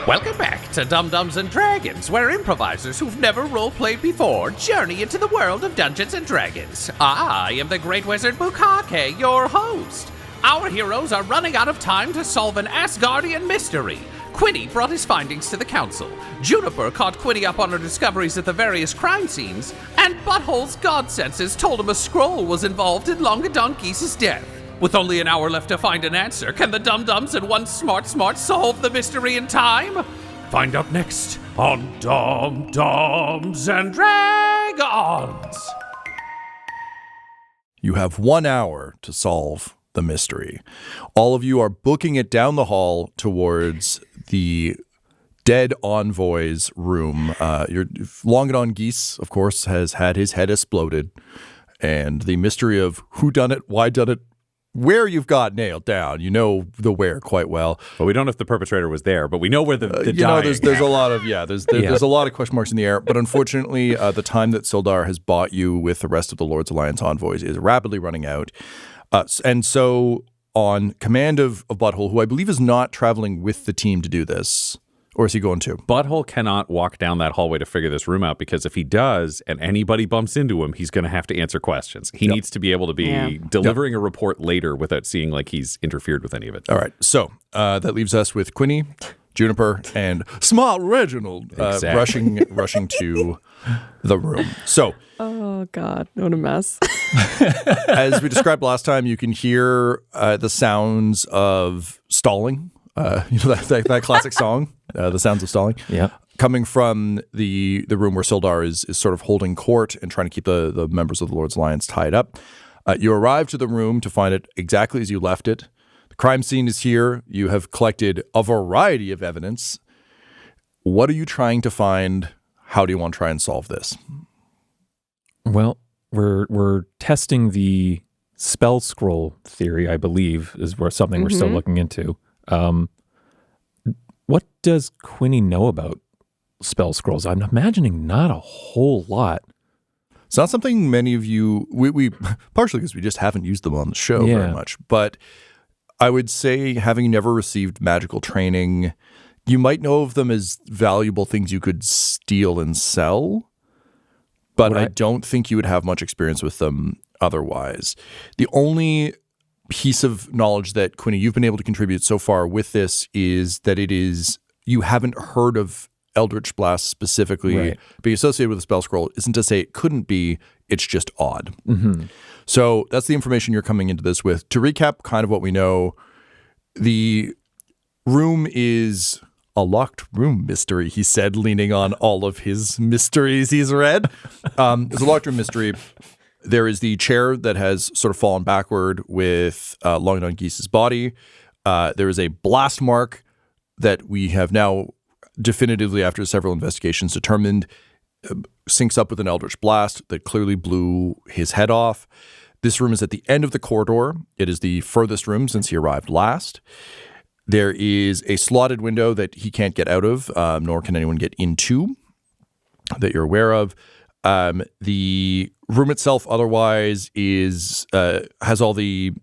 Welcome back to Dum-Dums and Dragons, where improvisers who've never role-played before journey into the world of Dungeons and Dragons. I am the Great Wizard Bukake, your host. Our heroes are running out of time to solve an Assguardian mystery. Quinny brought his findings to the council. Juniper caught Quinny up on her discoveries at the various crime scenes, and Butthole's god senses told him a scroll was involved in Longedon Geese's death. With only an hour left to find an answer, can the Dum-Dums and one Smart solve the mystery in time? Find out next on Dum-Dums and Dragons! You have 1 hour to solve the mystery. All of you are booking it down the hall towards the dead envoy's room. Your Longedon Geese, of course, has had his head exploded, and the mystery of who done it, why done it, where you've got nailed down. You know the where quite well. But we don't know if the perpetrator was there, but we know where the you know, there's a lot of there's a lot of question marks in the air. But unfortunately, the time that Sildar has bought you with the rest of the Lord's Alliance envoys is rapidly running out. And so, on command of Butthole, who I believe is not traveling with the team to do this, or is he going to? Butthole cannot walk down that hallway to figure this room out, because if he does and anybody bumps into him, he's going to have to answer questions. He needs to be able to be delivering a report later without seeing like he's interfered with any of it. All right. So that leaves us with Quinny, Juniper, and Smart Reginald rushing to the room. So, oh God, what a mess. as we described last time, you can hear the sounds of stalling. That classic song, The Sounds of Stalling. Yeah. Coming from the room where Sildar is sort of holding court and trying to keep the members of the Lord's Alliance tied up. You arrive to the room to find it exactly as you left it. The crime scene is here. You have collected a variety of evidence. What are you trying to find? How do you want to try and solve this? Well, we're testing the spell scroll theory, I believe, is something we're still looking into. What does Quinny know about spell scrolls? I'm imagining not a whole lot. It's not something many of you, we partially because we just haven't used them on the show very much, but I would say, having never received magical training, you might know of them as valuable things you could steal and sell, but I don't think you would have much experience with them otherwise. The only piece of knowledge that, Quinny, you've been able to contribute so far with this is that you haven't heard of Eldritch Blast specifically being associated with a spell scroll. Isn't to say it couldn't be, it's just odd. Mm-hmm. So that's the information you're coming into this with. To recap kind of what we know, the room is a locked room mystery, he said, leaning on all of his mysteries he's read. It's a locked room mystery. There is the chair that has sort of fallen backward with Longedon Geese's body. There is a blast mark that we have now definitively, after several investigations, determined syncs up with an Eldritch Blast that clearly blew his head off. This room is at the end of the corridor. It is the furthest room since he arrived last. There is a slotted window that he can't get out of, nor can anyone get into, that you're aware of. The room itself otherwise has all the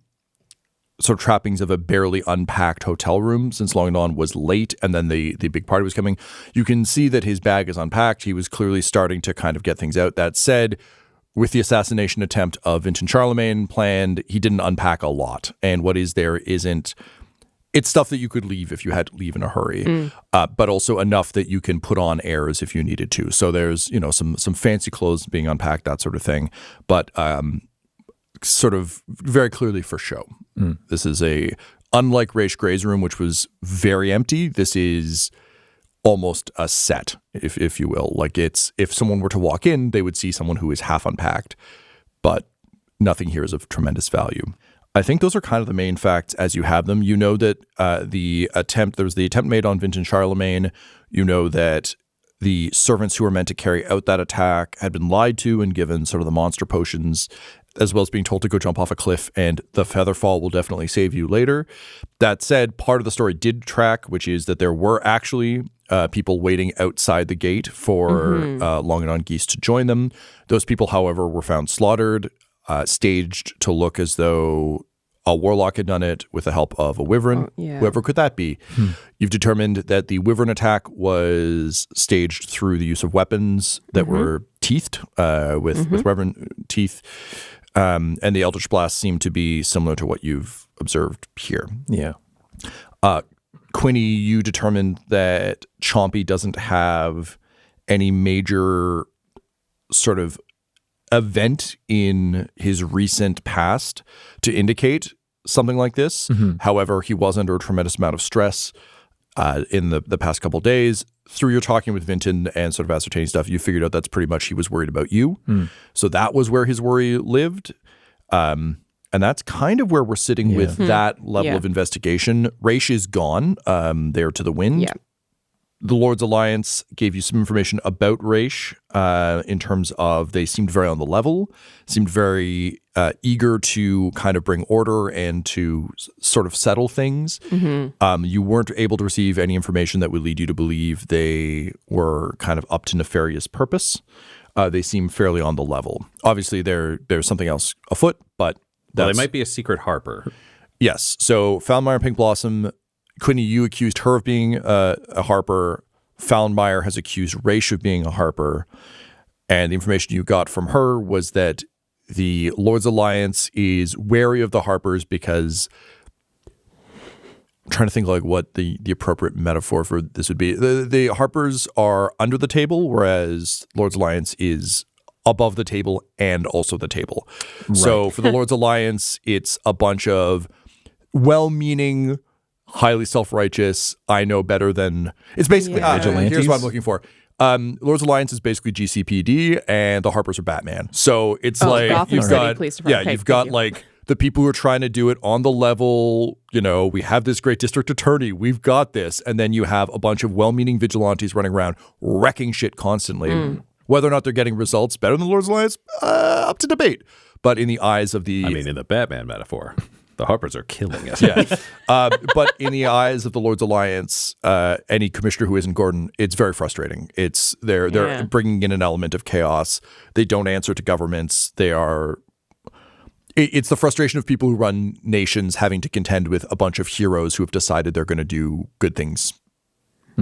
sort of trappings of a barely unpacked hotel room, since Longedon was late and then the big party was coming. You can see that his bag is unpacked. He was clearly starting to kind of get things out. That said, with the assassination attempt of Vincent Charlemagne planned, he didn't unpack a lot. And what is there isn't... It's stuff that you could leave if you had to leave in a hurry, but also enough that you can put on airs if you needed to. So there's, some fancy clothes being unpacked, that sort of thing, but sort of very clearly for show. This is unlike Raish Gray's room, which was very empty. This is almost a set, if you will. Like if someone were to walk in, they would see someone who is half unpacked, but nothing here is of tremendous value. I think those are kind of the main facts as you have them. You know that there was the attempt made on Vincent Charlemagne. You know that the servants who were meant to carry out that attack had been lied to and given sort of the monster potions, as well as being told to go jump off a cliff and the feather fall will definitely save you later. That said, part of the story did track, which is that there were actually people waiting outside the gate for Longedon Geese to join them. Those people, however, were found slaughtered, staged to look as though A warlock had done it with the help of a wyvern. Whoever could that be? You've determined that the wyvern attack was staged through the use of weapons that were teethed with wyvern teeth. And the Eldritch Blast seemed to be similar to what you've observed here. Yeah. Quinny, you determined that Chompy doesn't have any major sort of event in his recent past to indicate something like this. However, he was under a tremendous amount of stress in the past couple of days. Through your talking with Vinton and sort of ascertaining stuff, you figured out that's pretty much he was worried about you. So that was where his worry lived. And that's kind of where we're sitting with that level of investigation. Raish is gone. They're to the wind. Yeah. The Lord's Alliance gave you some information about Raish in terms of they seemed very on the level, seemed very eager to kind of bring order and to sort of settle things. You weren't able to receive any information that would lead you to believe they were kind of up to nefarious purpose. They seem fairly on the level. Obviously, there's something else afoot, but they might be a secret Harper. Yes. So Foundmire Pink Blossom, Quinny, you accused her of being a Harper. Foundmire has accused Raish of being a Harper. And the information you got from her was that the Lord's Alliance is wary of the Harpers because I'm trying to think like what the appropriate metaphor for this would be. The Harpers are under the table, whereas Lord's Alliance is above the table and also the table. Right. So for the Lord's Alliance, it's a bunch of well-meaning, highly self-righteous, I know better than... It's basically... here's what I'm looking for. Lord's Alliance is basically GCPD, and the Harpers are Batman. So it's like... Gotham City Police Department. Yeah, you've got like the people who are trying to do it on the level, you know, we have this great district attorney, we've got this. And then you have a bunch of well-meaning vigilantes running around wrecking shit constantly. Whether or not they're getting results better than the Lord's Alliance, up to debate. But in the eyes of the... I mean, in the Batman metaphor... The Harpers are killing us. Yeah. But in the eyes of the Lord's Alliance, any commissioner who isn't Gordon, it's very frustrating. It's they're bringing in an element of chaos. They don't answer to governments. They are... It's the frustration of people who run nations having to contend with a bunch of heroes who have decided they're going to do good things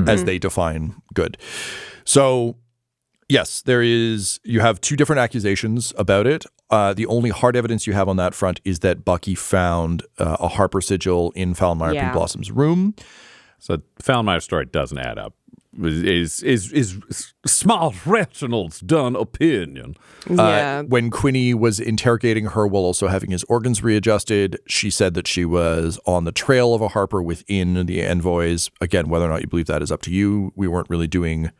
as they define good. So... Yes, you have two different accusations about it. The only hard evidence you have on that front is that Bucky found a Harper sigil in Foundmire Pink Blossom's room. So Foundmire's story doesn't add up. Is smart, rational, done opinion. Yeah. When Quinny was interrogating her while also having his organs readjusted, she said that she was on the trail of a Harper within the envoys. Again, whether or not you believe that is up to you. We weren't really doing...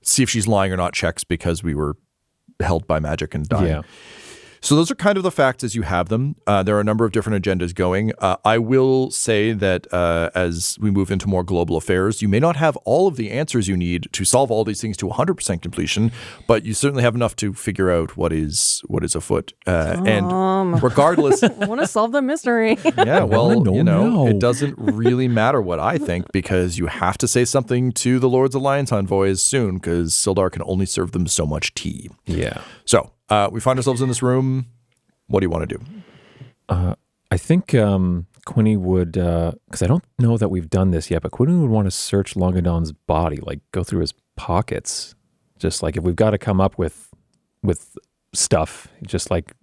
see if she's lying or not checks because we were held by magic and dying. Yeah. So those are kind of the facts as you have them. There are a number of different agendas going. I will say that as we move into more global affairs, you may not have all of the answers you need to solve all these things to 100% completion, but you certainly have enough to figure out what is afoot. And regardless... I want to solve the mystery. Yeah, well, it doesn't really matter what I think because you have to say something to the Lord's Alliance envoys soon because Sildar can only serve them so much tea. Yeah. So... we find ourselves in this room. What do you want to do? I think Quinny would, because I don't know that we've done this yet, but Quinny would want to search Longedon's body, like go through his pockets. Just like if we've got to come up with stuff, just like,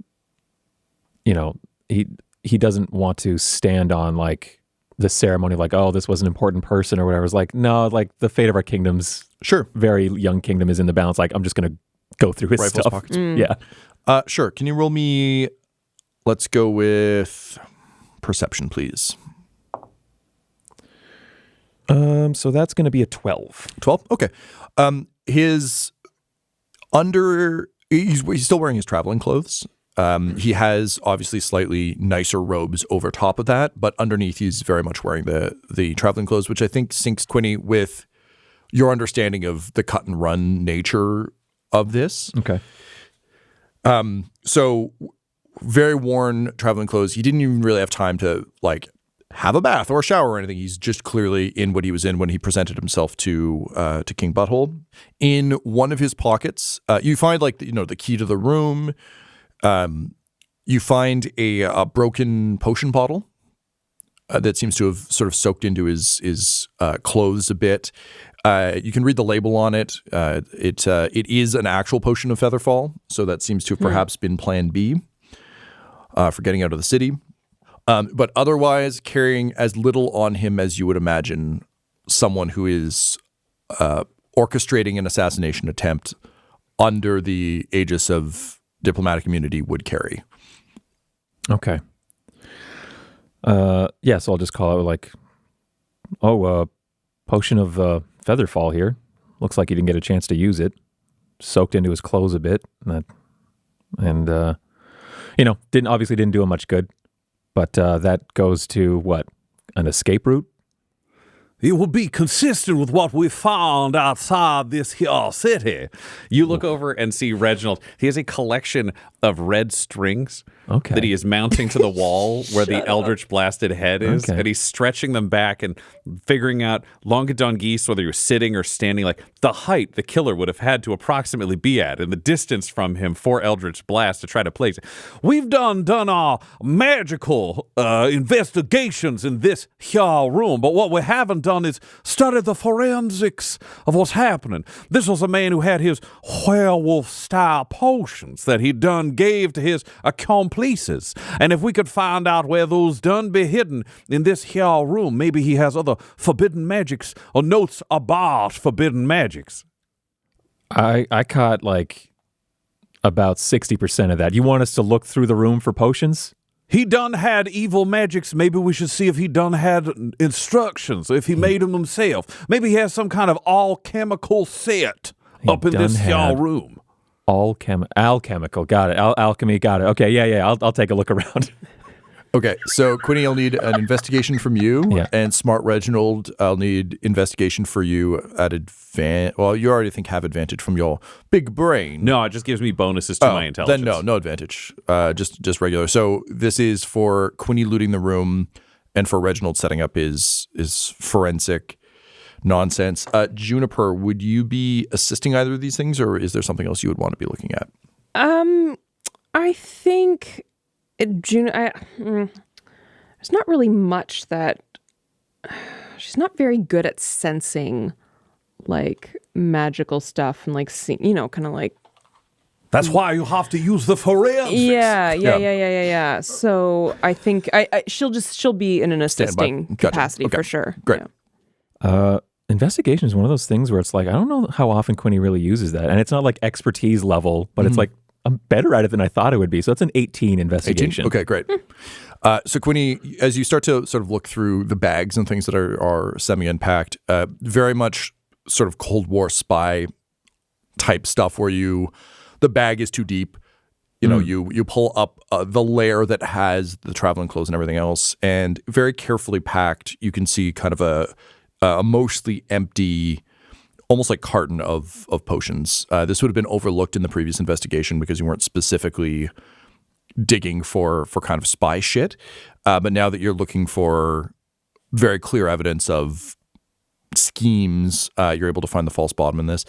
you know, he doesn't want to stand on like the ceremony, like, oh, this was an important person or whatever. It's like, no, like the fate of our kingdom's very young kingdom is in the balance. Like, I'm just going to go through his Rifles stuff. Pockets. Yeah. Sure. Can you roll me? Let's go with perception, please. So that's going to be a 12. 12? Okay. He's still wearing his traveling clothes. He has obviously slightly nicer robes over top of that, but underneath he's very much wearing the traveling clothes, which I think syncs Quinny with your understanding of the cut and run nature of this. Okay. So very worn traveling clothes. He didn't even really have time to like have a bath or a shower or anything. He's just clearly in what he was in when he presented himself to King Butthole. In one of his pockets, you find like the key to the room. You find a broken potion bottle that seems to have sort of soaked into his clothes a bit. You can read the label on it. It is an actual potion of Featherfall, so that seems to have perhaps been Plan B for getting out of the city. But otherwise, carrying as little on him as you would imagine someone who is orchestrating an assassination attempt under the aegis of diplomatic immunity would carry. Okay. So I'll just call it like, potion of Featherfall here. Looks like he didn't get a chance to use it. Soaked into his clothes a bit, and didn't do him much good. But that goes to what? An escape route? It will be consistent with what we found outside this here city. You look over and see Reginald. He has a collection of red strings that he is mounting to the wall where the Eldritch Blasted head is. And he's stretching them back and figuring out Longedon Geese, whether you're sitting or standing, like the height the killer would have had to approximately be at and the distance from him for Eldritch Blast to try to place it. We've done our magical investigations in this here room, but what we haven't done is studied the forensics of what's happening. This was a man who had his werewolf-style potions that he gave to his accomplices. And if we could find out where those be hidden in this here room, maybe he has other forbidden magics or notes about forbidden magics. I caught like about 60% of that. You want us to look through the room for potions? He had evil magics. Maybe we should see if he had instructions, or if he made them himself. Maybe he has some kind of alchemical set up in this room. Alchemical, got it. Alchemy, got it. Okay, yeah. I'll take a look around. Okay, so Quinny, I'll need an investigation from you, and Smart Reginald, I'll need investigation for you at advantage. Well, you already have advantage from your big brain. No, it just gives me bonuses to my intelligence. Then no advantage. Just regular. So this is for Quinny looting the room, and for Reginald setting up his forensic nonsense. Juniper, would you be assisting either of these things, or is there something else you would want to be looking at? I think there's not really much that she's not very good at sensing like magical stuff and like kind of like. That's why you have to use the forensics. Yeah. So I think she'll be in an assisting capacity for sure. Great. Yeah. Investigation is one of those things where it's like, I don't know how often Quinny really uses that. And it's not like expertise level, but it's like, I'm better at it than I thought it would be. So it's an 18 investigation. 18? Okay, great. So Quinny, as you start to sort of look through the bags and things that are semi-unpacked, very much sort of Cold War spy type stuff where the bag is too deep. You pull up the layer that has the traveling clothes and everything else, and very carefully packed, you can see kind of a mostly empty, almost like carton of potions. This would have been overlooked in the previous investigation because you weren't specifically digging for kind of spy shit. But now that you're looking for very clear evidence of schemes, you're able to find the false bottom in this.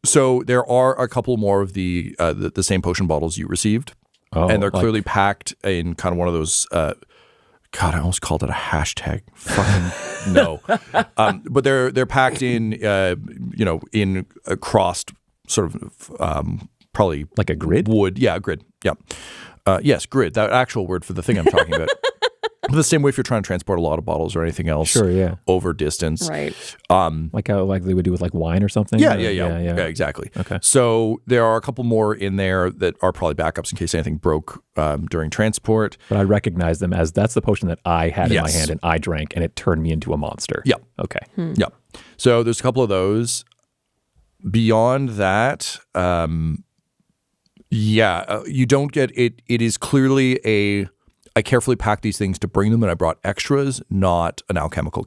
So there are a couple more of the same potion bottles you received, and they're clearly packed in kind of one of those. God, I almost called it a hashtag. Fucking no. But they're packed in, in a crossed sort of probably like a grid. Wood, yeah, a grid. Yeah, yes, grid. That actual word for the thing I'm talking about. The same way if you're trying to transport a lot of bottles or anything else, sure, yeah, over distance, right? Like how they would do with like wine or something. Yeah, exactly. Okay. So there are a couple more in there that are probably backups in case anything broke during transport. But I recognize them as that's the potion that I had in my hand and I drank, and it turned me into a monster. Yeah. Okay. Yeah. So there's a couple of those. Beyond that, you don't get it. It is clearly I carefully packed these things to bring them, and I brought extras, not an alchemical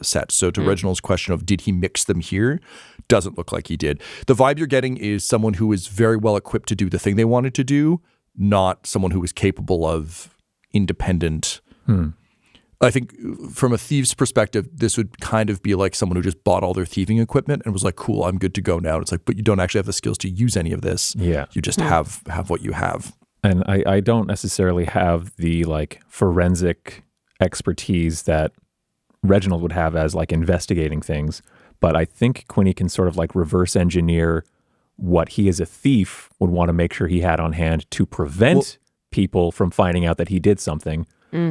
set. So to Reginald's question of did he mix them here, doesn't look like he did. The vibe you're getting is someone who is very well equipped to do the thing they wanted to do, not someone who is capable of independent. I think from a thief's perspective, this would kind of be like someone who just bought all their thieving equipment and was like, cool, I'm good to go now. It's like, but you don't actually have the skills to use any of this. Yeah. You just have what you have. And I don't necessarily have the like forensic expertise that Reginald would have as like investigating things, but I think Quinny can sort of like reverse engineer what he as a thief would want to make sure he had on hand to prevent people from finding out that he did something.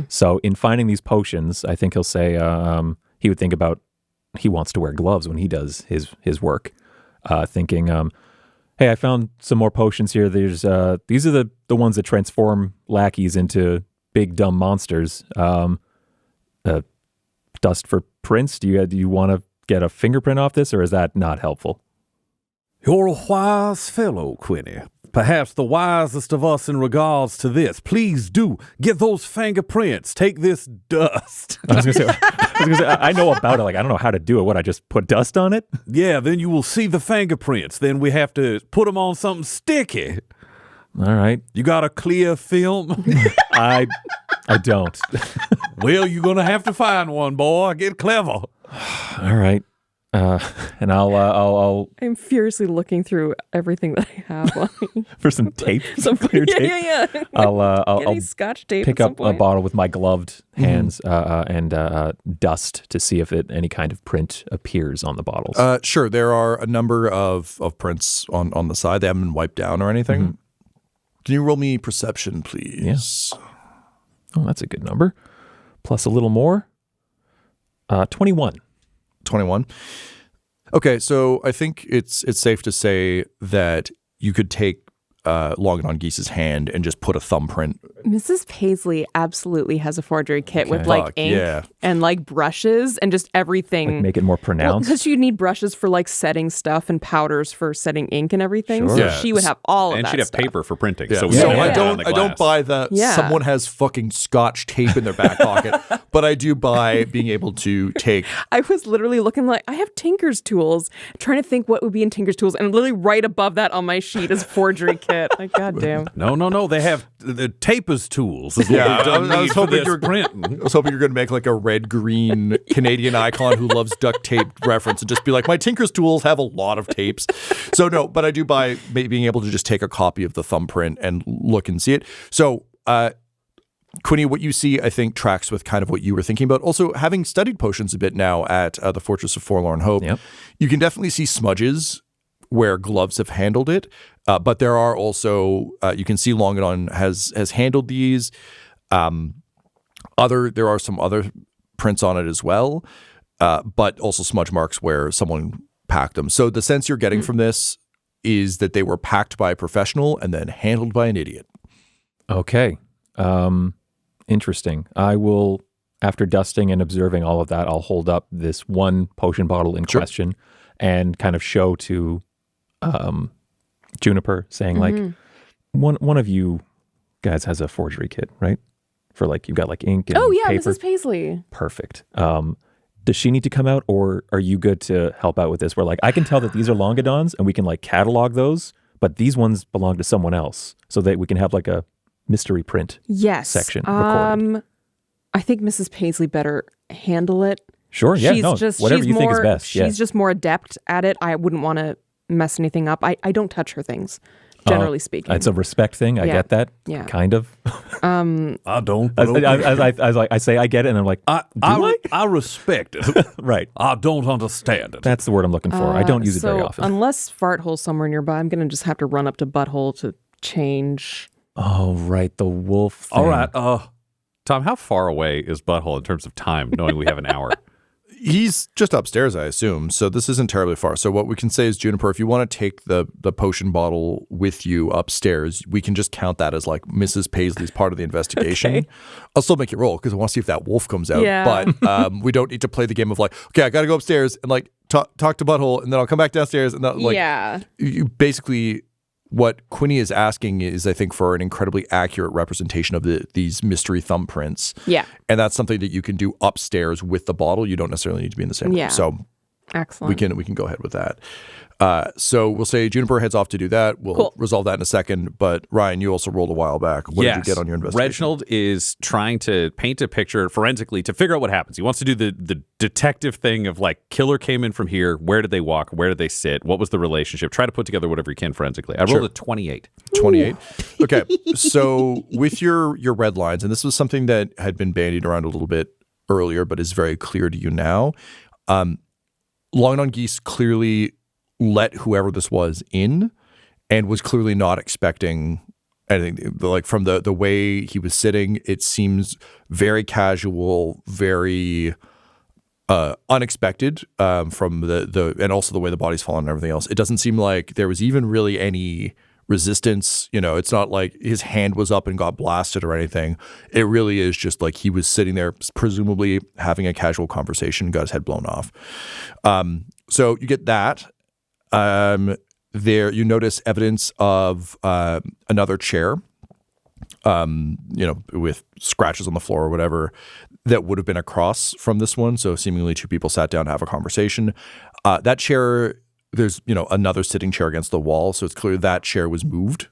So in finding these potions, I think he'll say he would think about he wants to wear gloves when he does his work, thinking, hey, I found some more potions here. These are the ones that transform lackeys into big dumb monsters. Dust for prints. Do you want to get a fingerprint off this, or is that not helpful? You're a wise fellow, Quinny. Perhaps the wisest of us in regards to this. Please do get those fingerprints. Take this dust. I was gonna say, I know about it. Like, I don't know how to do it. What, I just put dust on it? Yeah, then you will see the fingerprints. Then we have to put them on something sticky. All right. You got a clear film? I don't. Well, you're going to have to find one, boy. Get clever. All right. And I'll I'm furiously looking through everything that I have on me. For some tape. Some clear tape. Yeah. I'll Scotch tape. pick up a bottle with my gloved hands and dust to see if any kind of print appears on the bottles. Sure. There are a number of prints on the side. They haven't been wiped down or anything. Can you roll me perception, please? Yeah. Oh, that's a good number. Plus a little more. 21. 21. Okay, so I think it's safe to say that you could take Longedon Geese's hand and just put a thumbprint. Mrs. Paisley absolutely has a forgery kit with like ink and like brushes and just everything. Like make it more pronounced? Because you need brushes for like setting stuff and powders for setting ink and everything. Sure. So she would have all of and that she'd have stuff. paper for printing. Yeah. So we So don't I don't buy that someone has fucking Scotch tape in their back pocket, but I do buy being able to take. I was literally looking like, I have Tinker's tools, trying to think what would be in Tinker's tools, and literally right above that on my sheet is forgery kit. Like, goddamn. No. They have the taper's tools. I was hoping you're going to make like a red-green Canadian icon who loves duct tape reference and just be like, my Tinker's tools have a lot of tapes. So no, but I do buy being able to just take a copy of the thumbprint and look and see it. So Quinny, what you see, I think, tracks with kind of what you were thinking about. Also, having studied potions a bit now at the Fortress of Forlorn Hope, you can definitely see smudges where gloves have handled it. But there are also, you can see Longedon has handled these. There are some other prints on it as well, but also smudge marks where someone packed them. So the sense you're getting from this is that they were packed by a professional and then handled by an idiot. Okay. Interesting. I will, after dusting and observing all of that, I'll hold up this one potion bottle in question and kind of show to Juniper, saying like, one of you guys has a forgery kit, right? For like, you've got like ink and paper. Mrs. Paisley. Perfect. Does she need to come out, or are you good to help out with this? Where like, I can tell that these are Longedons and we can like catalog those, but these ones belong to someone else, so that we can have like a mystery print section recorded. I think Mrs. Paisley better handle it. Sure, yeah, whatever you think is best. She's just more adept at it. I wouldn't want to mess anything up. I don't touch her things, generally speaking. It's a respect thing. I get that. Yeah. Kind of. I don't. I say I get it, and I'm like, I respect it. Right. I don't understand it. That's the word I'm looking for. I don't use it very often. Unless Farthole's somewhere nearby, I'm going to just have to run up to Butthole to change. Oh, right. The wolf thing. All right. Tom, how far away is Butthole in terms of time, knowing we have an hour? He's just upstairs, I assume. So this isn't terribly far. So what we can say is, Juniper, if you want to take the potion bottle with you upstairs, we can just count that as like Mrs. Paisley's part of the investigation. Okay. I'll still make it roll because I want to see if that wolf comes out. Yeah. But we don't need to play the game of like, okay, I got to go upstairs and like talk to Butthole, and then I'll come back downstairs. And you basically, what Quinny is asking is, I think, for an incredibly accurate representation of these mystery thumbprints. Yeah. And that's something that you can do upstairs with the bottle. You don't necessarily need to be in the same room. So Excellent. we can go ahead with that. So we'll say Juniper heads off to do that. We'll resolve that in a second. But Ryan, you also rolled a while back. What did you get on your investigation? Reginald is trying to paint a picture forensically to figure out what happens. He wants to do the detective thing of like, killer came in from here. Where did they walk? Where did they sit? What was the relationship? Try to put together whatever you can forensically. I rolled a 28. 28. Okay. So with your red lines, and this was something that had been bandied around a little bit earlier, but is very clear to you now. Longedon Geese clearly let whoever this was in and was clearly not expecting anything. Like from the way he was sitting, it seems very casual, very unexpected from the and also the way the body's fallen and everything else. It doesn't seem like there was even really any resistance. It's not like his hand was up and got blasted or anything. It really is just like he was sitting there, presumably having a casual conversation, got his head blown off. So you get that. There, you notice evidence of another chair, with scratches on the floor or whatever, that would have been across from this one. So seemingly two people sat down to have a conversation. That chair, there's another sitting chair against the wall, so it's clear that chair was moved,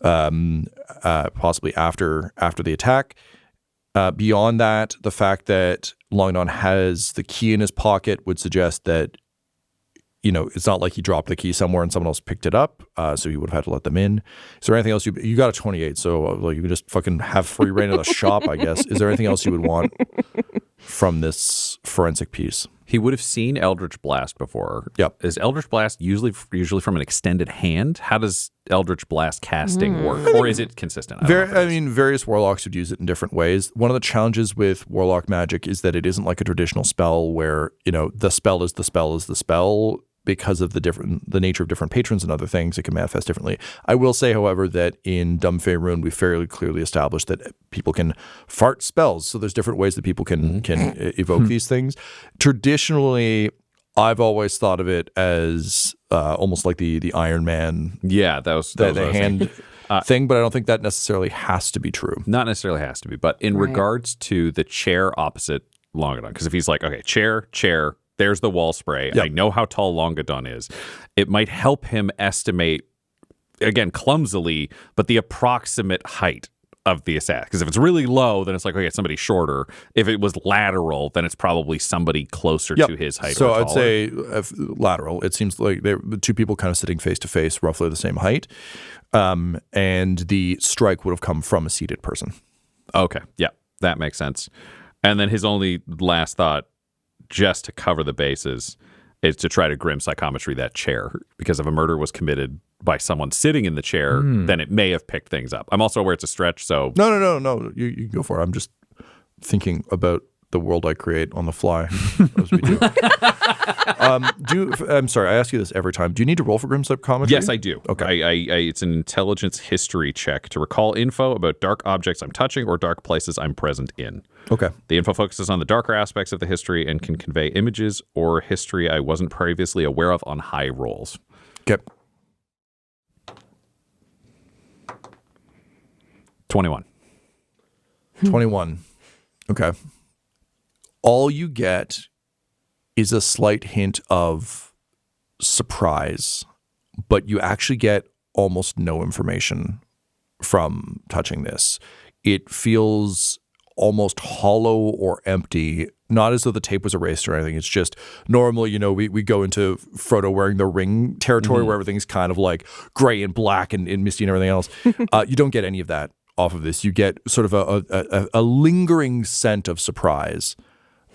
possibly after the attack. Beyond that, the fact that Longedon has the key in his pocket would suggest that it's not like he dropped the key somewhere and someone else picked it up, so he would have had to let them in. Is there anything else you got a 28? So you can just fucking have free reign of the shop, I guess. Is there anything else you would want from this forensic piece? He would have seen Eldritch Blast before. Yep. Is Eldritch Blast usually from an extended hand? How does Eldritch Blast casting work? Or is it consistent? Various warlocks would use it in different ways. One of the challenges with warlock magic is that it isn't like a traditional spell where, the spell is the spell is the spell. Because of the nature of different patrons and other things, it can manifest differently. I will say, however, that in Dumb Faerun, we fairly clearly established that people can fart spells. So there's different ways that people can evoke these things. Traditionally, I've always thought of it as almost like the Iron Man. Yeah, that was the hand thing, but I don't think that necessarily has to be true. Not necessarily has to be, but in regards to the chair opposite Longedon, because if he's like, okay, chair, there's the wall spray. Yep. I know how tall Longedon is. It might help him estimate, again, clumsily, but the approximate height of the assassin. Because if it's really low, then it's like, okay, it's somebody shorter. If it was lateral, then it's probably somebody closer to his height. So I'd say lateral. It seems like they're two people kind of sitting face to face, roughly the same height. And the strike would have come from a seated person. Okay. Yeah, that makes sense. And then his only last thought, just to cover the bases, is to try to grim psychometry that chair, because if a murder was committed by someone sitting in the chair, then it may have picked things up. I'm also aware it's a stretch, so... No. You go for it. I'm just thinking about the world I create on the fly, as we do. I'm sorry, I ask you this every time. Do you need to roll for grim psychometry? Yes, I do. Okay. It's an intelligence history check to recall info about dark objects I'm touching or dark places I'm present in. Okay. The info focuses on the darker aspects of the history and can convey images or history I wasn't previously aware of on high rolls. Okay. 21. 21. Okay. All you get is a slight hint of surprise, but you actually get almost no information from touching this. It feels almost hollow or empty, not as though the tape was erased or anything. It's just normally, we go into Frodo wearing the ring territory where everything's kind of like gray and black and misty and everything else. You don't get any of that off of this. You get sort of a lingering scent of surprise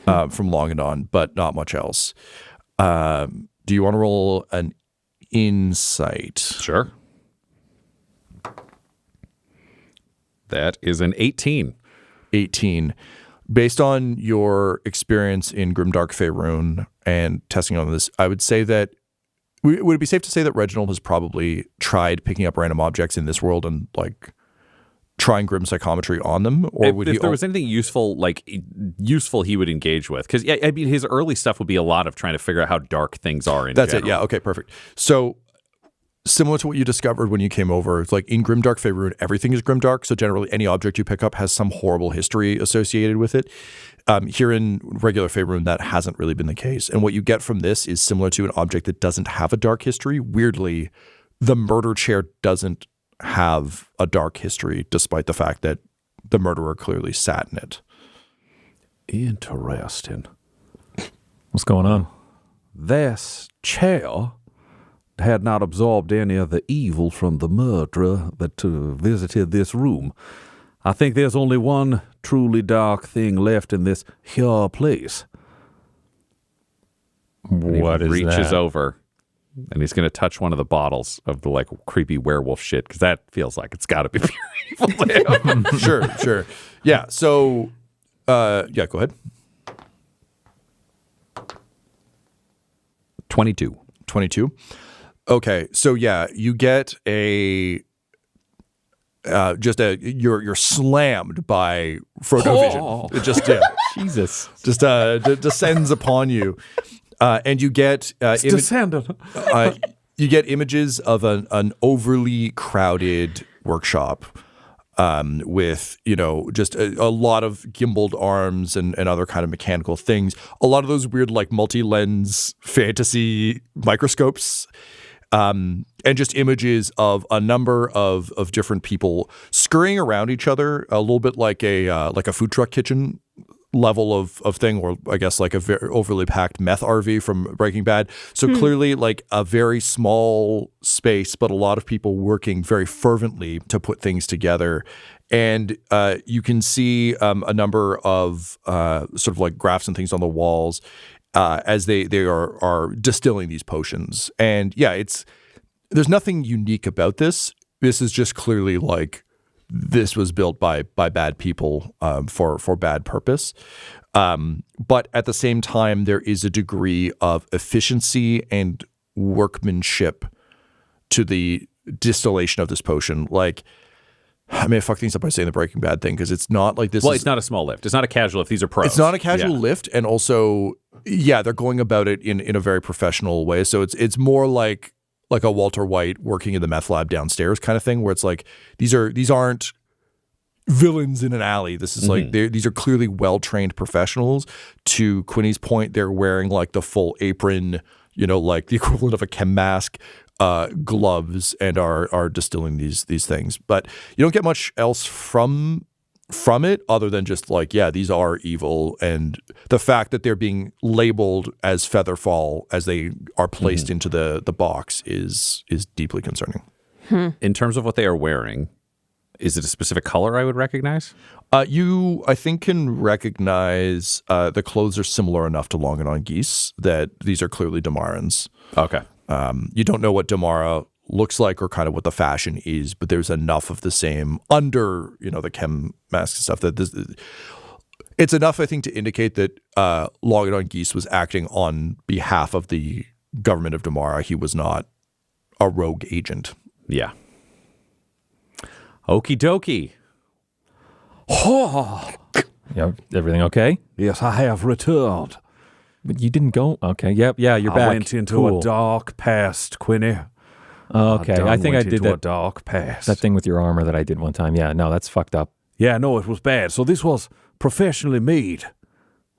from Longedon, but not much else. Do you want to roll an insight? Sure. That is an 18. 18. Based on your experience in Grimdark Faerun and testing on this, I would say that would it be safe to say that Reginald has probably tried picking up random objects in this world and like trying grim psychometry on them? Or if there was anything useful, he would engage with? Because I mean, his early stuff would be a lot of trying to figure out how dark things are in general. It. Yeah. Okay. Perfect. So similar to what you discovered when you came over. It's like in Grimdark Faerun, everything is Grimdark. So generally, any object you pick up has some horrible history associated with it. Here in regular Faerun, that hasn't really been the case. And what you get from this is similar to an object that doesn't have a dark history. Weirdly, the murder chair doesn't have a dark history, despite the fact that the murderer clearly sat in it. Interesting. What's going on? This chair had not absorbed any of the evil from the murderer that visited this room. I think there's only one truly dark thing left in this here place. What is that? He reaches over, and he's going to touch one of the bottles of the like creepy werewolf shit, because that feels like it's got to be pure evil to him. Sure. Yeah, so, go ahead. 22. Okay, so yeah, you get a you're slammed by Frodo Vision. It just Jesus, just descends upon you, and you get you get images of an overly crowded workshop. With, just a lot of gimbaled arms and other kind of mechanical things. A lot of those weird, like, multi-lens fantasy microscopes. And just images of a number of different people scurrying around each other, a little bit like a food truck kitchen level of thing, or I guess like a very overly packed meth RV from Breaking Bad. So clearly like a very small space, but a lot of people working very fervently to put things together. And you can see a number of sort of like graphs and things on the walls as they are distilling these potions. And yeah, there's nothing unique about this. This is just clearly like this was built by bad people for bad purpose. But at the same time, there is a degree of efficiency and workmanship to the distillation of this potion. Like, I mean, I fuck things up by saying the Breaking Bad thing, because it's not like this. Well, it's not a small lift. It's not a casual lift. These are pros. It's not a casual lift. And also, yeah, they're going about it in a very professional way. So it's more like a Walter White working in the meth lab downstairs kind of thing, where it's like these aren't villains in an alley. This is like these are clearly well-trained professionals. To Quinny's point, they're wearing like the full apron, like the equivalent of a chem mask, gloves, and are distilling these things. But you don't get much else from it other than just like, yeah, these are evil, and the fact that they're being labeled as Featherfall as they are placed into the box is deeply concerning. In terms of what they are wearing, is it a specific color I would recognize? You, I think, can recognize the clothes are similar enough to Longedon Geese that these are clearly Damarans. Okay. You don't know what Damara looks like or kind of what the fashion is, but there's enough of the same under, the chem mask and stuff that it's enough, I think, to indicate that Longedon Geese was acting on behalf of the government of Damara. He was not a rogue agent. Yeah. Okie dokie. Oh. Yeah, everything okay? Yes, I have returned. But you didn't go? Okay, yep, yeah, you're back. I went into a dark past, Quinny. Okay, I think I did that. A dark past. That thing with your armor that I did one time. Yeah, no, that's fucked up. Yeah, no, it was bad. So this was professionally made.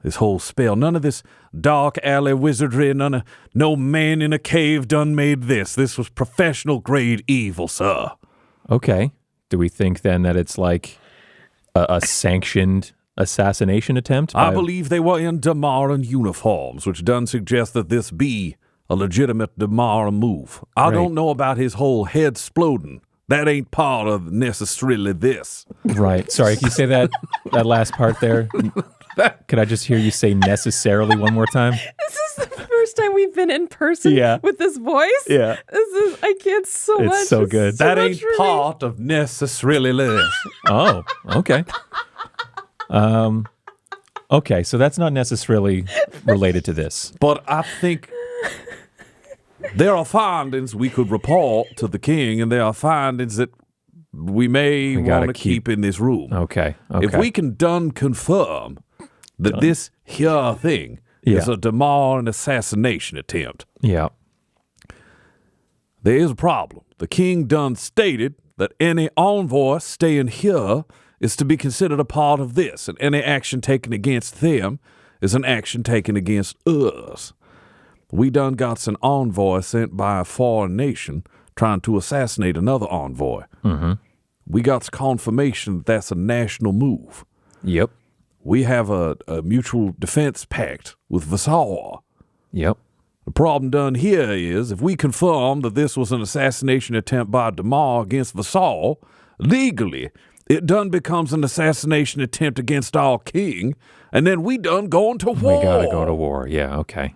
This whole spell. None of this dark alley wizardry. No man in a cave done made this. This was professional grade evil, sir. Okay. Do we think then that it's like a sanctioned assassination attempt? I believe they were in Damaran uniforms, which does suggest that this be a legitimate Damaran move. I don't know about his whole head exploding. That ain't part of Necess-rilly this. Right. Sorry, can you say that last part there? Could I just hear you say necessarily one more time? This is the first time we've been in person with this voice. Yeah. I can't so much. It's so good. That ain't part of Necess-rilly this. Oh, okay. Okay, so that's not necessarily related to this. But I think there are findings we could report to the king, and there are findings that we may want to keep in this room. Okay. If we can confirm that this here thing is a Damaran assassination attempt, There is a problem. The king done stated that any envoy staying here is to be considered a part of this, and any action taken against them is an action taken against us. We done got an envoy sent by a foreign nation trying to assassinate another envoy. Mm-hmm. We got confirmation that that's a national move. Yep. We have a mutual defense pact with Vassal. Yep. The problem done here is if we confirm that this was an assassination attempt by Damar against Vassal, legally, it done becomes an assassination attempt against our king, and then we done going to war. We gotta go to war. Yeah, okay.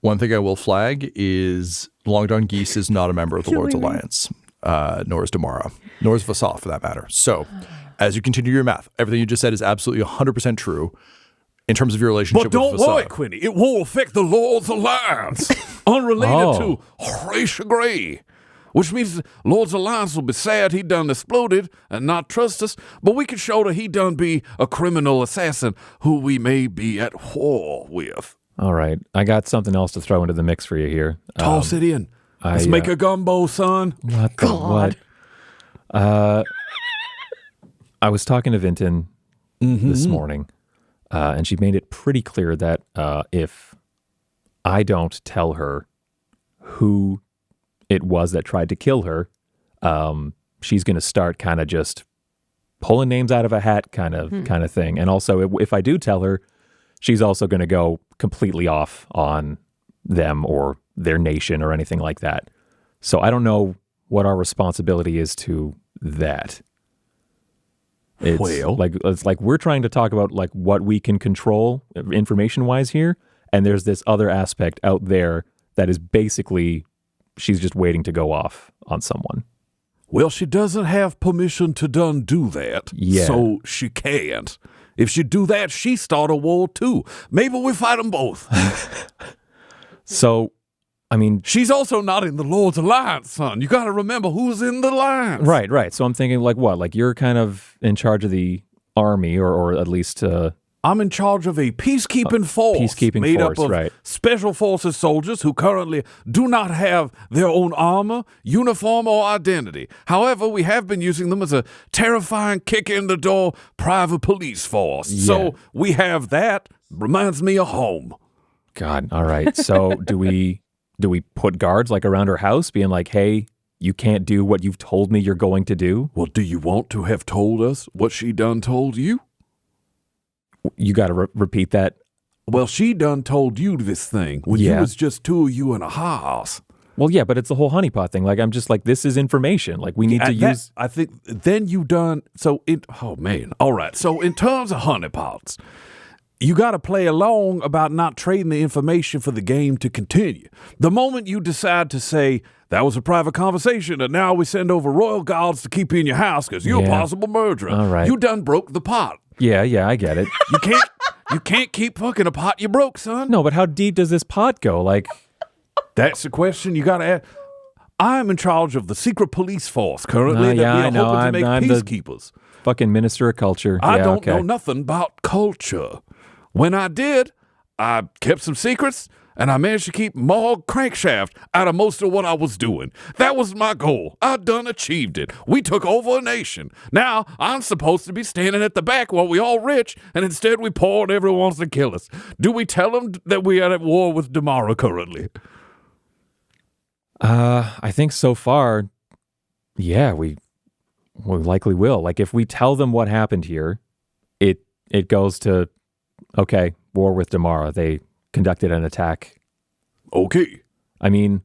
One thing I will flag is Longedon Geese is not a member of the Lord's Alliance, nor is Damara, nor is Vassal for that matter. So, as you continue your math, everything you just said is absolutely 100% true in terms of your relationship with Vassal. But don't worry, Quinny. It won't affect the Lord's Alliance, unrelated to Horatio Gray. Which means Lord's Alliance will be sad he done exploded and not trust us, but we can show that he done be a criminal assassin who we may be at war with. All right. I got something else to throw into the mix for you here. Toss it in. Let's make a gumbo, son. What the what? I was talking to Vinton this morning, and she made it pretty clear that if I don't tell her who it was that tried to kill her, she's going to start kind of just pulling names out of a hat kind of thing. And also, if I do tell her, she's also going to go completely off on them or their nation or anything like that. So I don't know what our responsibility is to that. It's like we're trying to talk about like what we can control information-wise here, and there's this other aspect out there that is basically she's just waiting to go off on someone. Well, she doesn't have permission to done do that, so she can't. If she do that, she start a war too. Maybe we fight them both. So, I mean... She's also not in the Lord's Alliance, son. You got to remember who's in the alliance. Right. So I'm thinking like what? Like you're kind of in charge of the army or at least... I'm in charge of a peacekeeping force made up of special forces soldiers who currently do not have their own armor, uniform, or identity. However, we have been using them as a terrifying kick-in-the-door private police force. Yeah. So we have that. Reminds me of home. God, all right. So do we put guards like around her house being like, hey, you can't do what you've told me you're going to do? Well, do you want to have told us what she done told you? You got to repeat that. Well, she done told you this thing when you was just two of you in a house. Well, yeah, but it's the whole honeypot thing. Like, I'm just like, this is information. Like, we need to use... I think then you done... oh, man. All right. So in terms of honeypots, you got to play along about not trading the information for the game to continue. The moment you decide to say, that was a private conversation, and now we send over royal guards to keep you in your house because you're a possible murderer. All right. You done broke the pot. Yeah, I get it. You can't keep fucking a pot you broke, son. No, but how deep does this pot go? Like, that's the question you got to ask. I'm in charge of the secret police force currently that we are hoping to make peacekeepers. Fucking minister of culture. I don't know nothing about culture. When I did, I kept some secrets, and I managed to keep more crankshaft out of most of what I was doing. That was my goal. I done achieved it. We took over a nation. Now, I'm supposed to be standing at the back while we all rich, and instead we poor and everyone wants to kill us. Do we tell them that we are at war with Damara currently? I think so far, yeah, we likely will. Like, if we tell them what happened here, it goes to, okay, war with Damara. They conducted an attack. Okay. I mean,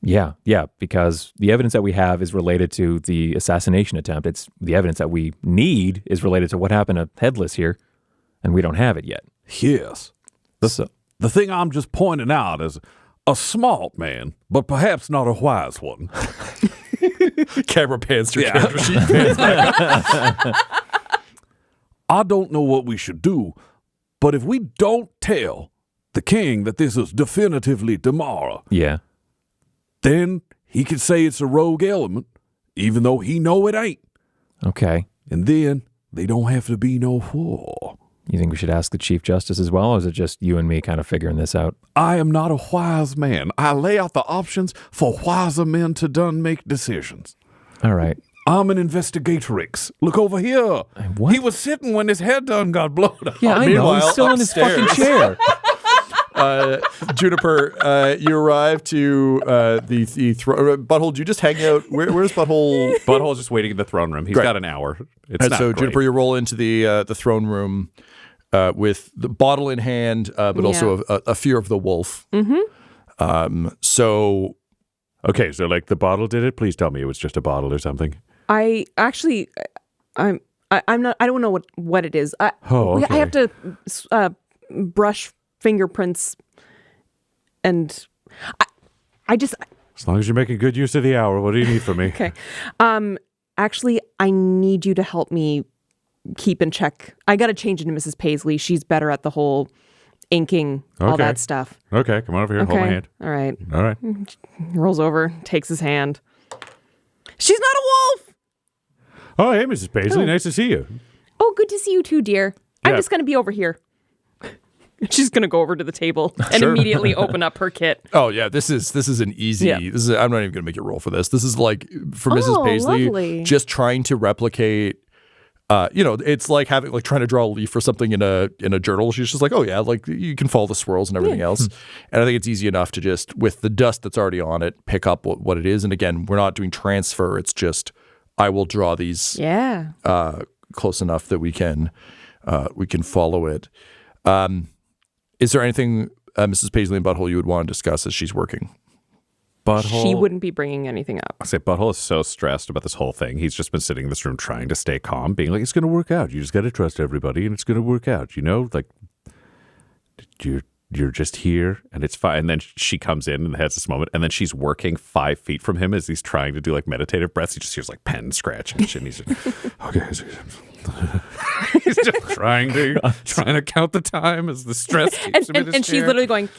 yeah, because the evidence that we have is related to the assassination attempt. It's the evidence that we need is related to what happened to Headless here, and we don't have it yet. Yes. The thing I'm just pointing out is a smart man, but perhaps not a wise one. Camera pans to camera sheet pans back. I don't know what we should do, but if we don't tell the king that this is definitively Damara, then he could say it's a rogue element, even though he know it ain't. Okay. And then they don't have to be no war. You think we should ask the Chief Justice as well, or is it just you and me kind of figuring this out? I am not a wise man. I lay out the options for wiser men to done make decisions. All right. I'm an investigatrix. Look over here. What? He was sitting when his head done got blown up. Yeah, I know. He's still in his fucking chair. Juniper, you arrive to the throne. Butthole, do you just hang out? Where's Butthole? Butthole's just waiting in the throne room. He's got an hour. It's not so great. Juniper, you roll into the throne room with the bottle in hand, but also a fear of the wolf. Mm-hmm. Okay, so like the bottle did it. Please tell me it was just a bottle or something. I'm not. I don't know what it is. Okay. I have to brush fingerprints, and I just. As long as you're making good use of the hour, what do you need from me? Okay. Actually, I need you to help me keep in check. I got to change into Mrs. Paisley. She's better at the whole inking, all that stuff. Okay, come on over here. Okay. Hold my hand. All right. All right. He rolls over, takes his hand. She's not a wolf. Oh, hey, Mrs. Paisley. Nice to see you. Oh, good to see you too, dear. I'm Yeah. just going to be over here. She's going to go over to the table and immediately open up her kit. Oh yeah, this is an easy. Yeah. I'm not even going to make you roll for this. This is like for Mrs. Paisley, lovely. just trying to replicate. It's like trying to draw a leaf or something in a journal. She's just like, oh yeah, like you can follow the swirls and everything else. And I think it's easy enough to just, with the dust that's already on it, pick up what it is. And again, we're not doing transfer. It's just I will draw these close enough that we can follow it. Is there anything, Mrs. Paisley and Butthole, you would want to discuss as she's working? Butthole. She wouldn't be bringing anything up. I say Butthole is so stressed about this whole thing. He's just been sitting in this room trying to stay calm, being like, it's going to work out. You just got to trust everybody and it's going to work out. You know, like you're just here and it's fine. And then she comes in and has this moment and then she's working 5 feet from him as he's trying to do like meditative breaths. He just hears like pen scratching and shit. And he's like, okay. He's just trying to count the time as the stress keeps him in his And she's chair. literally going,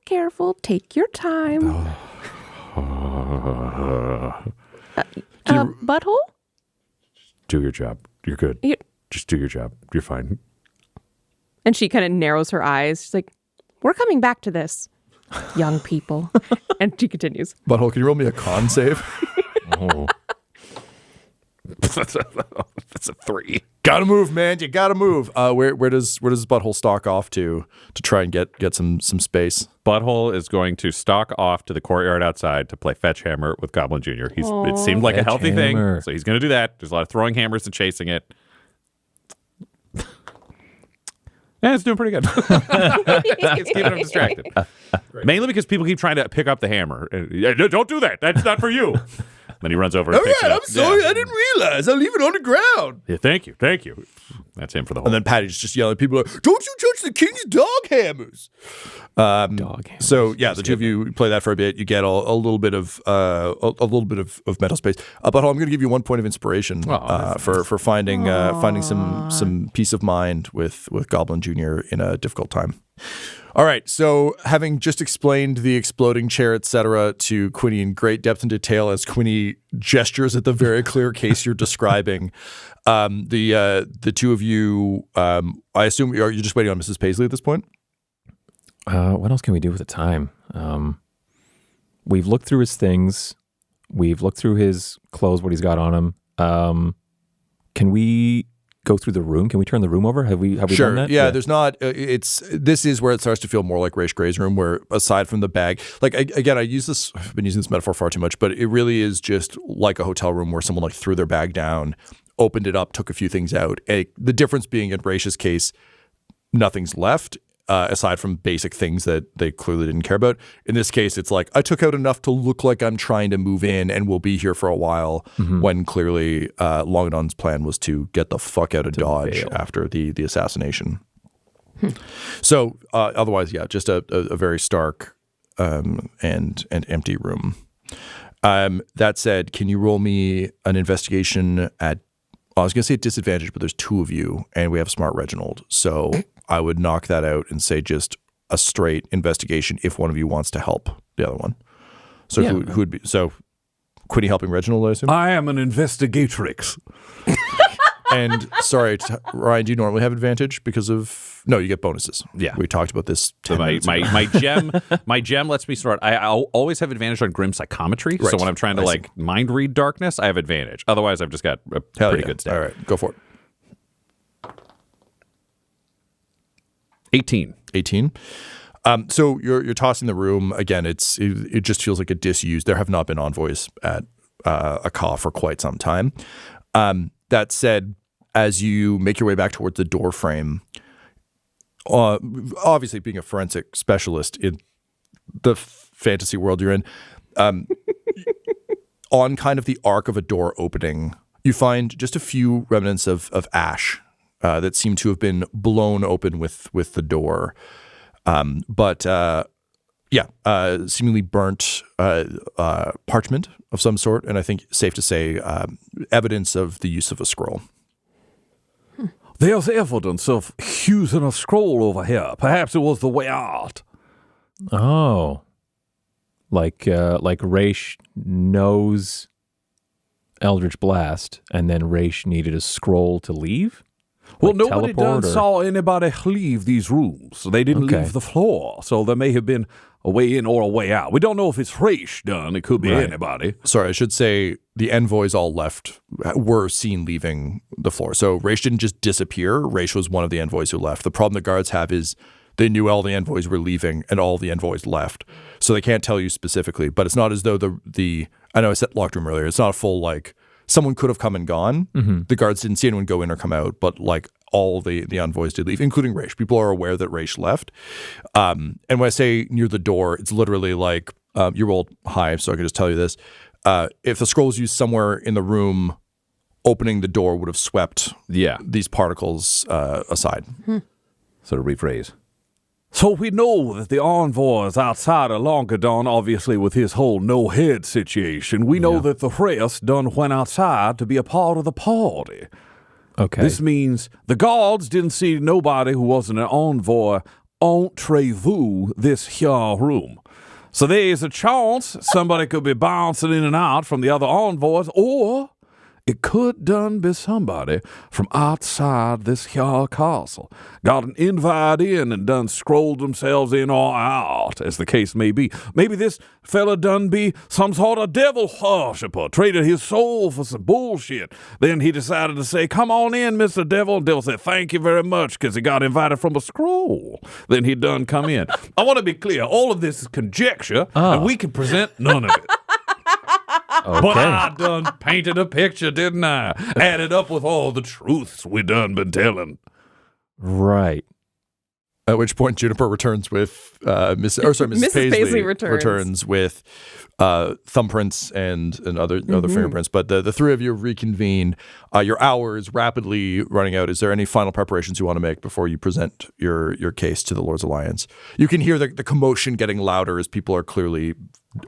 careful, take your time. Butthole? Do your job. You're good. Just do your job. You're fine. And she kind of narrows her eyes. She's like, we're coming back to this, young people. And she continues. Butthole, can you roll me a con save? Oh. That's a 3. Gotta move, man. You gotta move. Where does Butthole stalk off to try and get some space? Butthole is going to stalk off to the courtyard outside to play fetch hammer with Goblin Jr. It seemed like a Fetch healthy hammer. thing, so he's going to do that. There's a lot of throwing hammers and chasing it. And it's doing pretty good. It's keeping him distracted. Mainly because people keep trying to pick up the hammer. Don't do that. That's not for you. Then he runs over and picks it up. I'm sorry. I didn't realize. I'll leave it on the ground. Yeah, thank you. That's him for the whole. And then Patty's just yelling at people like, don't you touch the king's dog hammers. Dog hammers. So yeah, the two of you play that for a bit. You get a little bit of mental space. But I'm going to give you 1 point of inspiration for finding some peace of mind with Goblin Jr. in a difficult time. All right, so having just explained the exploding chair, etc., to Quinny in great depth and detail as Quinny gestures at the very clear case you're describing, the two of you, I assume you're just waiting on Mrs. Paisley at this point? What else can we do with the time? We've looked through his things. We've looked through his clothes, what he's got on him. Can we go through the room? Can we turn the room over? Have we Sure. done that? Yeah, there's not. This is where it starts to feel more like Raish Gray's room, where aside from the bag, like again, I've been using this metaphor far too much, but it really is just like a hotel room where someone like threw their bag down, opened it up, took a few things out. The difference being in Raish's case, nothing's left. Aside from basic things that they clearly didn't care about. In this case, it's like, I took out enough to look like I'm trying to move in and we'll be here for a while, when clearly Longedon's plan was to get the fuck out of Dodge after the assassination. So otherwise, yeah, just a very stark and empty room. That said, can you roll me an investigation at, I was going to say disadvantage, but there's two of you and we have Smart Reginald. So I would knock that out and say just a straight investigation if one of you wants to help the other one. So who would be, so Quinny helping Reginald, I assume? I am an investigatrix. And sorry, Ryan, do you normally have advantage because of? No, you get bonuses. Yeah. We talked about this. So my gem lets me start. I'll always have advantage on grim psychometry. Right. So when I'm trying to mind read darkness, I have advantage. Otherwise, I've just got a pretty good stat. All right, go for it. 18. So you're tossing the room again. It just feels like a disused. There have not been envoys at a call for quite some time. That said, as you make your way back towards the door frame, obviously being a forensic specialist in the fantasy world you're in, on kind of the arc of a door opening, you find just a few remnants of ash that seem to have been blown open with the door. Seemingly burnt parchment of some sort, and I think safe to say evidence of the use of a scroll. There's evidence of using a scroll over here. Perhaps it was the way out. Oh. Like Raish knows Eldritch Blast, and then Raish needed a scroll to leave? Well, Like nobody teleport, saw anybody leave these rooms. They didn't leave the floor, so there may have been a way in or a way out. We don't know if it's Raish done. It could be anybody. Sorry, I should say the envoys all were seen leaving the floor. So Raish didn't just disappear. Raish was one of the envoys who left. The problem the guards have is they knew all the envoys were leaving and all the envoys left. So they can't tell you specifically, but it's not as though I know I said locked room earlier. It's not a full someone could have come and gone. Mm-hmm. The guards didn't see anyone go in or come out, but all the envoys did leave, including Raish. People are aware that Raish left. And when I say near the door, it's literally you rolled high, so I can just tell you this. If the scroll was used somewhere in the room, opening the door would have swept these particles aside. So to rephrase. So we know that the envoy is outside of Longedon, obviously with his whole no-head situation. We know that the rest done went outside to be a part of the party. Okay. This means the guards didn't see nobody who wasn't an envoy entrez-vous this here room. So there's a chance somebody could be bouncing in and out from the other envoys, or it could done be somebody from outside this here castle. Got an invite in and done scrolled themselves in or out, as the case may be. Maybe this fella done be some sort of devil worshipper, traded his soul for some bullshit. Then he decided to say, "Come on in, Mr. Devil." And Devil said, "Thank you very much," because he got invited from a scroll. Then he done come in. I want to be clear. All of this is conjecture, and we can present none of it. Okay. But I done painted a picture, didn't I? Added up with all the truths we done been telling. Right. At which point Juniper returns with Mrs. Paisley returns with thumbprints and other fingerprints. But the three of you reconvene. Your hour is rapidly running out. Is there any final preparations you want to make before you present your case to the Lord's Alliance? You can hear the commotion getting louder as people are clearly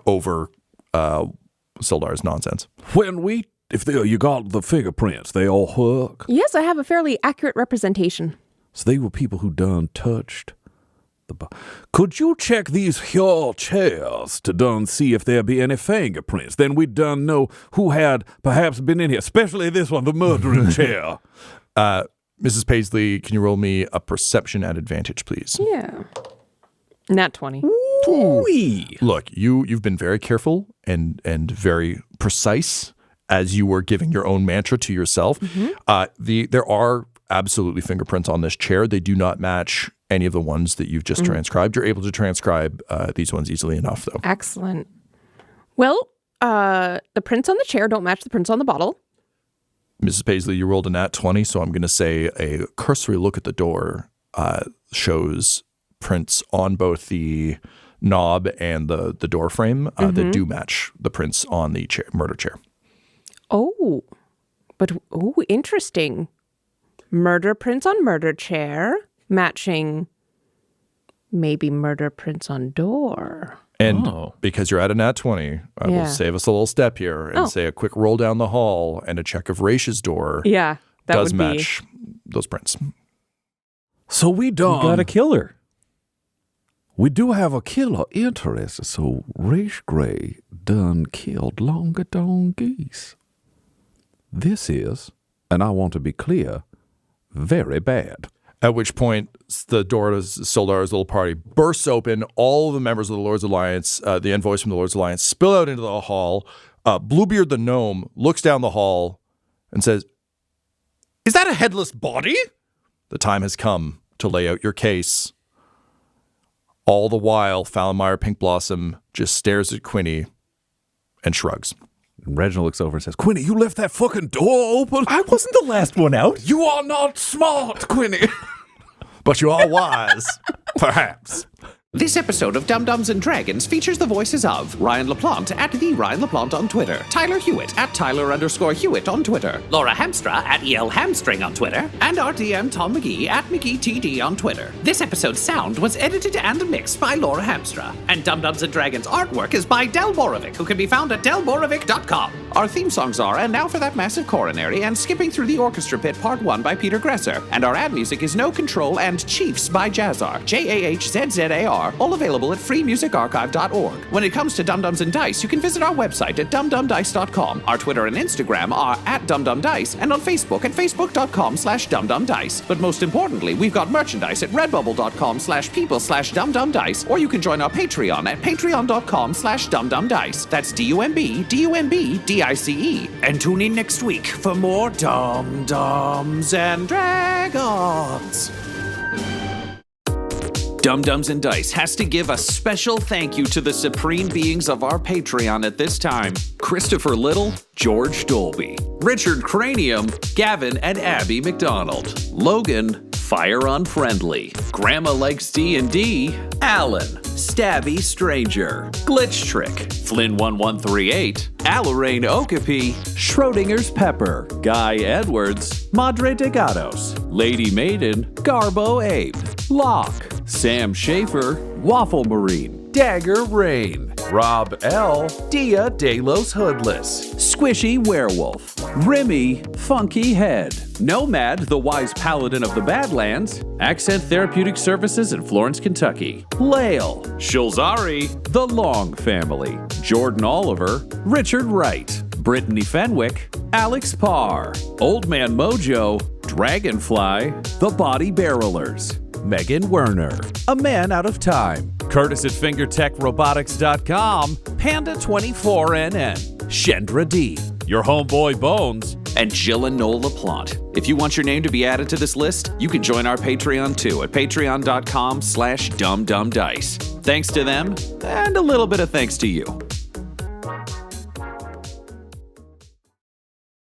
over Sildar's nonsense. You got the fingerprints, they all work. Yes, I have a fairly accurate representation. So they were people who done touched the Could you check these here chairs to done see if there be any fingerprints? Then we done know who had perhaps been in here, especially this one, the murdering chair. Mrs. Paisley, can you roll me a perception at advantage, please? Yeah. Nat 20. Look, you've been very careful and very precise as you were giving your own mantra to yourself. Mm-hmm. There are absolutely fingerprints on this chair. They do not match any of the ones that you've just transcribed. You're able to transcribe these ones easily enough, though. Excellent. Well, the prints on the chair don't match the prints on the bottle. Mrs. Paisley, you rolled a nat 20, so I'm going to say a cursory look at the door shows prints on both the knob and the door frame that do match the prints on the murder chair. Oh, interesting. Murder prints on murder chair, matching maybe murder prints on door. And because you're at a nat 20, I will save us a little step here and say a quick roll down the hall and a check of Raish's door does match those prints. So we got a killer. We do have a killer interested. So Raish Gray done killed Longedon Geese. This is And I want to be clear, very bad. At which point, the door to Soldar's little party bursts open. All of the members of the Lord's Alliance, the envoys from the Lord's Alliance, spill out into the hall. Bluebeard the gnome looks down the hall and says, "Is that a headless body?" The time has come to lay out your case. All the while, Fallenmeyer Pinkblossom just stares at Quinny and shrugs. And Reginald looks over and says, "Quinny, you left that fucking door open? I wasn't the last one out. You are not smart, Quinny." But you are wise, perhaps. This episode of Dum-Dums and Dragons features the voices of Ryan LaPlante at the Ryan LaPlante on Twitter, Tyler Hewitt at Tyler_Hewitt on Twitter, Laura Hamstra at EL Hamstring on Twitter, and our DM Tom McGee at McGeeTD on Twitter. This episode's sound was edited and mixed by Laura Hamstra, and Dum-Dums and Dragons artwork is by Del Borovic, who can be found at delborovic.com. Our theme songs are And Now for That Massive Coronary and Skipping Through the Orchestra Pit Part 1 by Peter Gresser, and our ad music is No Control and Chiefs by Jazzar, JAHZZAR, all available at freemusicarchive.org. When it comes to Dum-Dums and Dice, you can visit our website at dumdumdice.com. Our Twitter and Instagram are at dumdumdice, and on Facebook at facebook.com/dumdumdice. But most importantly, we've got merchandise at redbubble.com/people/dumdumdice, or you can join our Patreon at patreon.com/dumdumdice. That's DUMBDICE. And tune in next week for more Dum-Dums and Dragons. Dum-Dums and Dice has to give a special thank you to the supreme beings of our Patreon at this time: Christopher Little, George Dolby, Richard Cranium, Gavin and Abby McDonald, Logan, Fire Unfriendly, Grandma Likes D&D, Alan, Stabby Stranger, Glitch Trick, Flynn1138, Alarain Okapi, Schrodinger's Pepper, Guy Edwards, Madre de Gatos, Lady Maiden, Garbo Ape, Locke, Sam Schaefer, Waffle Marine, Dagger Rain, Rob L, Dia De Los Hoodless, Squishy Werewolf, Remy Funky Head, Nomad, the Wise Paladin of the Badlands, Accent Therapeutic Services in Florence, Kentucky, Lael, Shulzari, The Long Family, Jordan Oliver, Richard Wright, Brittany Fenwick, Alex Parr, Old Man Mojo, Dragonfly, The Body Barrelers, Megan Werner, A Man Out of Time, Curtis at FingerTechRobotics.com, Panda24NN, Shendra D, Your Homeboy Bones, and Jill and Noel LaPlante. If you want your name to be added to this list, you can join our Patreon too at patreon.com/dumdumdice. Thanks to them, and a little bit of thanks to you.